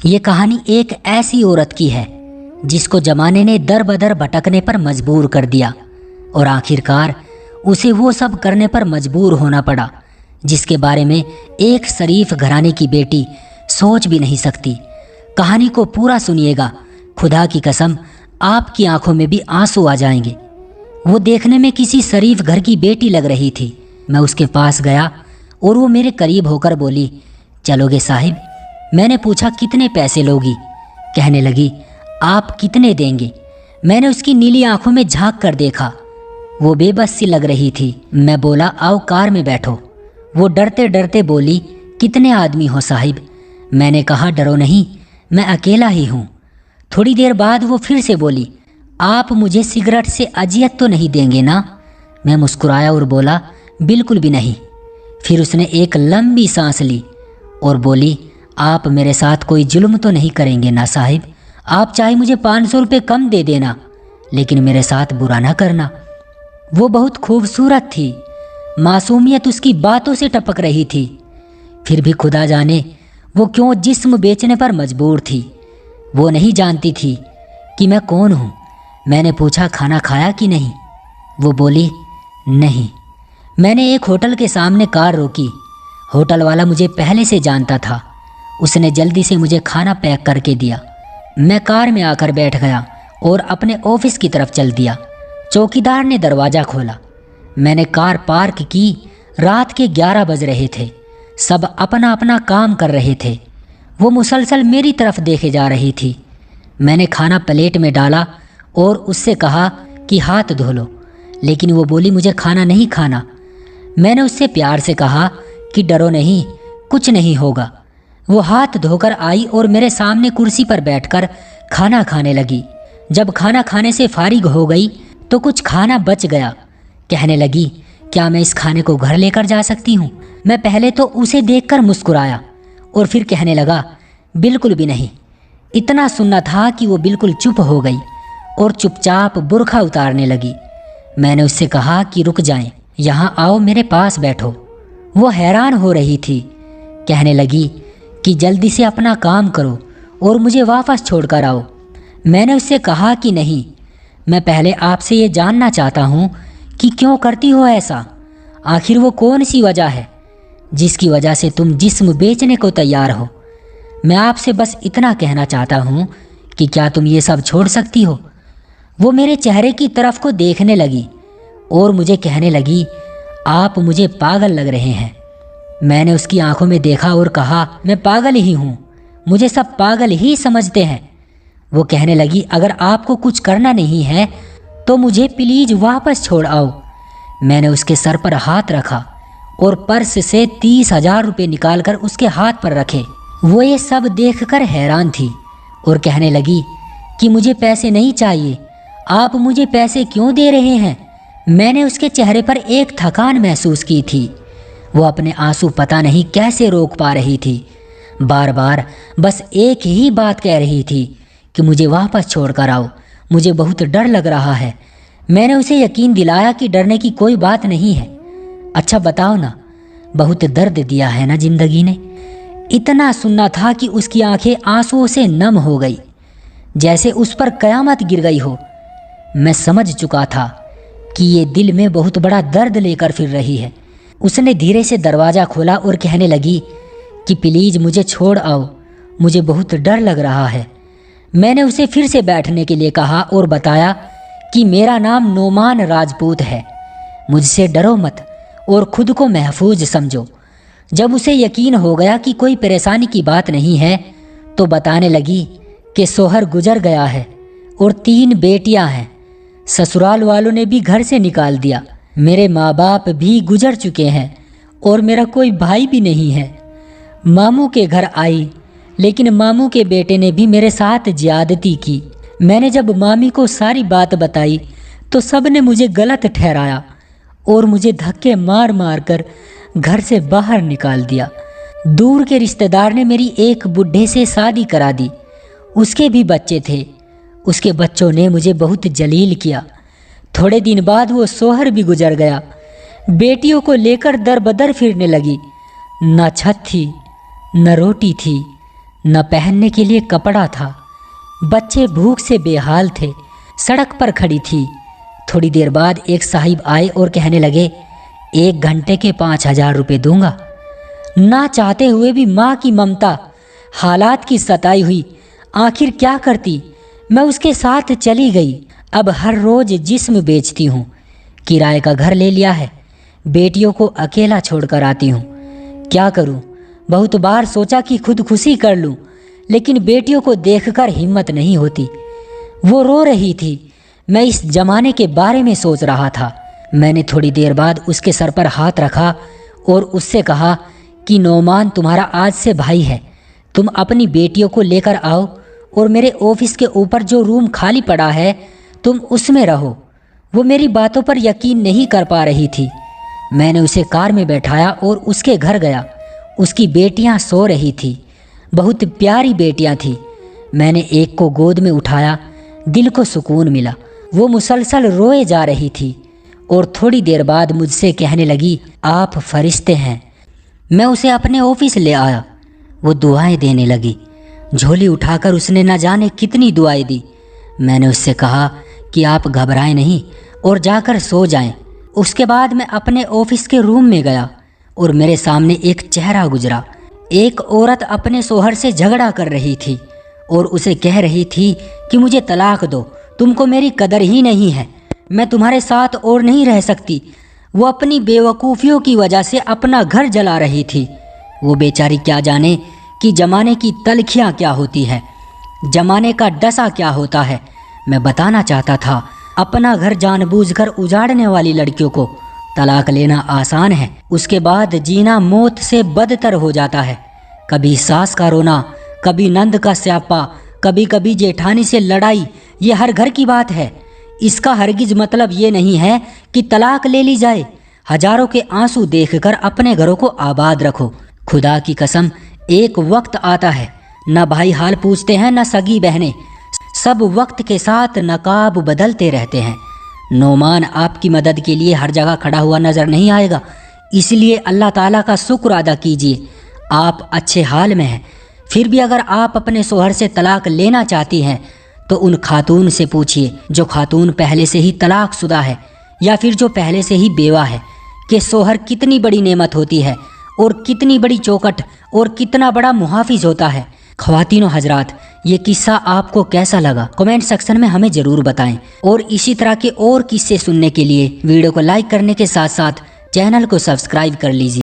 ये कहानी एक ऐसी औरत की है जिसको जमाने ने दर बदर भटकने पर मजबूर कर दिया और आखिरकार उसे वो सब करने पर मजबूर होना पड़ा जिसके बारे में एक शरीफ घराने की बेटी सोच भी नहीं सकती। कहानी को पूरा सुनिएगा, खुदा की कसम आपकी आंखों में भी आंसू आ जाएंगे। वो देखने में किसी शरीफ घर की बेटी लग रही थी। मैं उसके पास गया और वो मेरे करीब होकर बोली, चलोगे साहिब? मैंने पूछा, कितने पैसे लोगी? कहने लगी, आप कितने देंगे? मैंने उसकी नीली आंखों में झांक कर देखा, वो बेबस सी लग रही थी। मैं बोला, आओ कार में बैठो। वो डरते डरते बोली, कितने आदमी हो साहिब? मैंने कहा, डरो नहीं, मैं अकेला ही हूँ। थोड़ी देर बाद वो फिर से बोली, आप मुझे सिगरेट से अजियत तो नहीं देंगे ना? मैं मुस्कुराया और बोला, बिल्कुल भी नहीं। फिर उसने एक लंबी सांस ली और बोली, आप मेरे साथ कोई जुल्म तो नहीं करेंगे ना साहिब? आप चाहे मुझे 500 रुपये कम दे देना, लेकिन मेरे साथ बुरा ना करना। वो बहुत खूबसूरत थी, मासूमियत उसकी बातों से टपक रही थी। फिर भी खुदा जाने वो क्यों जिस्म बेचने पर मजबूर थी। वो नहीं जानती थी कि मैं कौन हूँ। मैंने पूछा, खाना खाया कि नहीं? वो बोली, नहीं। मैंने एक होटल के सामने कार रोकी। होटल वाला मुझे पहले से जानता था। उसने जल्दी से मुझे खाना पैक करके दिया। मैं कार में आकर बैठ गया और अपने ऑफिस की तरफ चल दिया। चौकीदार ने दरवाज़ा खोला। मैंने कार पार्क की। रात के 11 बज रहे थे। सब अपना अपना काम कर रहे थे। वो मुसलसल मेरी तरफ देखे जा रही थी। मैंने खाना प्लेट में डाला और उससे कहा कि हाथ धो लो, लेकिन वो बोली, मुझे खाना नहीं खाना। मैंने उससे प्यार से कहा कि डरो नहीं, कुछ नहीं होगा। वो हाथ धोकर आई और मेरे सामने कुर्सी पर बैठकर खाना खाने लगी। जब खाना खाने से फारिग हो गई तो कुछ खाना बच गया। कहने लगी, क्या मैं इस खाने को घर लेकर जा सकती हूँ? मैं पहले तो उसे देखकर मुस्कुराया और फिर कहने लगा, बिल्कुल भी नहीं। इतना सुनना था कि वो बिल्कुल चुप हो गई और चुपचाप बुर्खा उतारने लगी। मैंने उससे कहा कि रुक जाएं, यहाँ आओ, मेरे पास बैठो। वो हैरान हो रही थी। कहने लगी कि जल्दी से अपना काम करो और मुझे वापस छोड़कर आओ। मैंने उससे कहा कि नहीं, मैं पहले आपसे ये जानना चाहता हूँ कि क्यों करती हो ऐसा। आखिर वो कौन सी वजह है जिसकी वजह से तुम जिस्म बेचने को तैयार हो? मैं आपसे बस इतना कहना चाहता हूँ कि क्या तुम ये सब छोड़ सकती हो? वो मेरे चेहरे की तरफ को देखने लगी और मुझे कहने लगी, आप मुझे पागल लग रहे हैं। मैंने उसकी आंखों में देखा और कहा, मैं पागल ही हूँ, मुझे सब पागल ही समझते हैं। वो कहने लगी, अगर आपको कुछ करना नहीं है तो मुझे प्लीज वापस छोड़ आओ। मैंने उसके सर पर हाथ रखा और पर्स से 30,000 रुपये निकालकर उसके हाथ पर रखे। वो ये सब देखकर हैरान थी और कहने लगी कि मुझे पैसे नहीं चाहिए, आप मुझे पैसे क्यों दे रहे हैं? मैंने उसके चेहरे पर एक थकान महसूस की थी। वो अपने आंसू पता नहीं कैसे रोक पा रही थी। बार बार बस एक ही बात कह रही थी कि मुझे वापस छोड़कर आओ, मुझे बहुत डर लग रहा है। मैंने उसे यकीन दिलाया कि डरने की कोई बात नहीं है। अच्छा बताओ ना, बहुत दर्द दिया है ना जिंदगी ने? इतना सुनना था कि उसकी आंखें आंसुओं से नम हो गई, जैसे उस पर कयामत गिर गई हो। मैं समझ चुका था कि ये दिल में बहुत बड़ा दर्द लेकर फिर रही है। उसने धीरे से दरवाज़ा खोला और कहने लगी कि प्लीज़ मुझे छोड़ आओ, मुझे बहुत डर लग रहा है। मैंने उसे फिर से बैठने के लिए कहा और बताया कि मेरा नाम नोमान राजपूत है, मुझसे डरो मत और खुद को महफूज समझो। जब उसे यकीन हो गया कि कोई परेशानी की बात नहीं है तो बताने लगी कि सोहर गुजर गया है और 3 बेटियां हैं। ससुराल वालों ने भी घर से निकाल दिया। मेरे माँ बाप भी गुजर चुके हैं और मेरा कोई भाई भी नहीं है। मामू के घर आई, लेकिन मामू के बेटे ने भी मेरे साथ ज्यादती की। मैंने जब मामी को सारी बात बताई तो सब ने मुझे गलत ठहराया और मुझे धक्के मार मार कर घर से बाहर निकाल दिया। दूर के रिश्तेदार ने मेरी एक बुढ़े से शादी करा दी। उसके भी बच्चे थे। उसके बच्चों ने मुझे बहुत जलील किया। थोड़े दिन बाद वो सोहर भी गुजर गया। बेटियों को लेकर दर बदर फिरने लगी। न छत थी, न रोटी थी, न पहनने के लिए कपड़ा था। बच्चे भूख से बेहाल थे। सड़क पर खड़ी थी। थोड़ी देर बाद एक साहिब आए और कहने लगे, 1 घंटे के 5,000 रुपये दूंगा। ना चाहते हुए भी माँ की ममता, हालात की सताई हुई, आखिर क्या करती। मैं उसके साथ चली गई। अब हर रोज़ जिस्म बेचती हूँ। किराए का घर ले लिया है। बेटियों को अकेला छोड़कर आती हूँ। क्या करूँ? बहुत बार सोचा कि खुदकुशी कर लूँ, लेकिन बेटियों को देखकर हिम्मत नहीं होती। वो रो रही थी। मैं इस जमाने के बारे में सोच रहा था। मैंने थोड़ी देर बाद उसके सर पर हाथ रखा और उससे कहा कि नौमान तुम्हारा आज से भाई है। तुम अपनी बेटियों को लेकर आओ और मेरे ऑफिस के ऊपर जो रूम खाली पड़ा है तुम उसमें रहो। वो मेरी बातों पर यकीन नहीं कर पा रही थी। मैंने उसे कार में बैठाया और उसके घर गया। उसकी बेटियां सो रही थी। बहुत प्यारी बेटियां थीं। मैंने एक को गोद में उठाया। दिल को सुकून मिला। वो मुसलसल रोए जा रही थी और थोड़ी देर बाद मुझसे कहने लगी, आप फरिश्ते हैं। मैं उसे अपने ऑफिस ले आया। वो दुआएं देने लगी। झोली उठाकर उसने न जाने कितनी दुआएं दी। मैंने उससे कहा कि आप घबराएं नहीं और जाकर सो जाएं। उसके बाद मैं अपने ऑफिस के रूम में गया और मेरे सामने एक चेहरा गुजरा। एक औरत अपने शोहर से झगड़ा कर रही थी और उसे कह रही थी कि मुझे तलाक दो, तुमको मेरी कदर ही नहीं है, मैं तुम्हारे साथ और नहीं रह सकती। वो अपनी बेवकूफ़ियों की वजह से अपना घर जला रही थी। वो बेचारी क्या जाने कि जमाने की तलखियाँ क्या होती है, जमाने का डसा क्या होता है। मैं बताना चाहता था, अपना घर जानबूझकर उजाड़ने वाली लड़कियों को तलाक लेना आसान है, उसके बाद जीना मौत से बदतर हो जाता है। कभी सास का रोना, कभी नंद का स्यापा, कभी कभी जेठानी से लड़ाई, ये हर घर की बात है। इसका हरगिज मतलब ये नहीं है कि तलाक ले ली जाए। हजारों के आंसू देखकर अपने घरों को आबाद रखो। खुदा की कसम, एक वक्त आता है, न भाई हाल पूछते हैं न सगी बहनें, सब वक्त के साथ नकाब बदलते रहते हैं। नौमान आपकी मदद के लिए हर जगह खड़ा हुआ नजर नहीं आएगा, इसलिए अल्लाह ताला का शुक्र अदा कीजिए, आप अच्छे हाल में हैं। फिर भी अगर आप अपने शोहर से तलाक लेना चाहती हैं तो उन खातून से पूछिए जो खातून पहले से ही तलाकशुदा है या फिर जो पहले से ही बेवा है, कि शोहर कितनी बड़ी नेमत होती है और कितनी बड़ी चौखट और कितना बड़ा मुहाफिज होता है। ख्वातीनों हजरात, ये किस्सा आपको कैसा लगा कमेंट सेक्शन में हमें ज़रूर बताएं और इसी तरह के और किस्से सुनने के लिए वीडियो को लाइक करने के साथ साथ चैनल को सब्सक्राइब कर लीजिए।